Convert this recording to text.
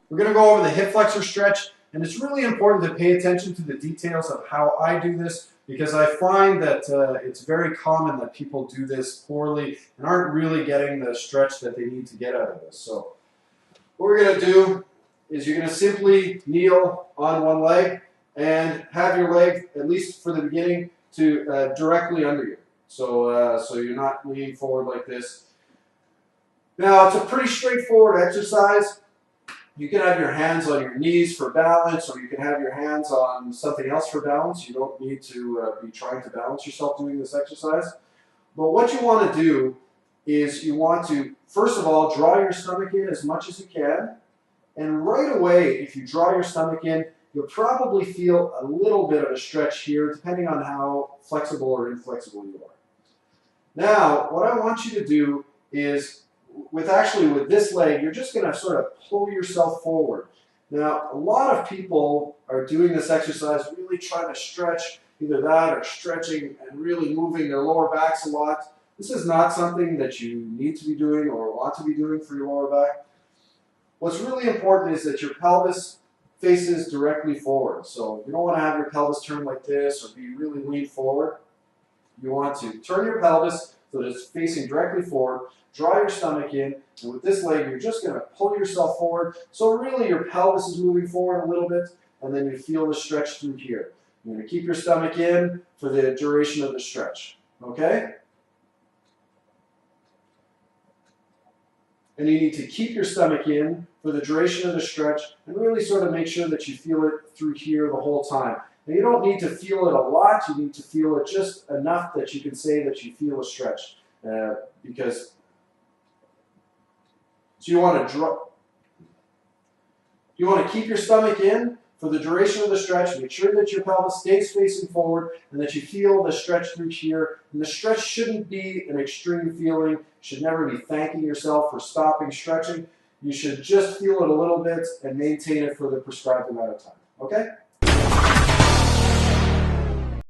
We're going to go over the hip flexor stretch, and it's really important to pay attention to the details of how I do this, because I find that it's very common that people do this poorly and aren't really getting the stretch that they need to get out of this. So what we're going to do is you're going to simply kneel on one leg and have your leg, at least for the beginning, to directly under you. So you're not leaning forward like this. Now, it's a pretty straightforward exercise. You can have your hands on your knees for balance, or you can have your hands on something else for balance. You don't need to be trying to balance yourself doing this exercise. But what you want to do is you want to, first of all, draw your stomach in as much as you can. And right away, if you draw your stomach in, you'll probably feel a little bit of a stretch here, depending on how flexible or inflexible you are. Now, what I want you to do is, with this leg, you're just going to sort of pull yourself forward. Now, a lot of people are doing this exercise really trying to stretch, either that or stretching and really moving their lower backs a lot. This is not something that you need to be doing or want to be doing for your lower back. What's really important is that your pelvis faces directly forward. So you don't want to have your pelvis turn like this or be really lean forward. You want to turn your pelvis so that it's facing directly forward, draw your stomach in, and with this leg, you're just going to pull yourself forward. So really your pelvis is moving forward a little bit, and then you feel the stretch through here. You're going to keep your stomach in for the duration of the stretch, okay? And you need to keep your stomach in for the duration of the stretch and really sort of make sure that you feel it through here the whole time. Now, you don't need to feel it a lot. You need to feel it just enough that you can say that you feel a stretch. So you want to keep your stomach in for the duration of the stretch. Make sure that your pelvis stays facing forward and that you feel the stretch through here. And the stretch shouldn't be an extreme feeling. You should never be thanking yourself for stopping stretching. You should just feel it a little bit and maintain it for the prescribed amount of time. Okay?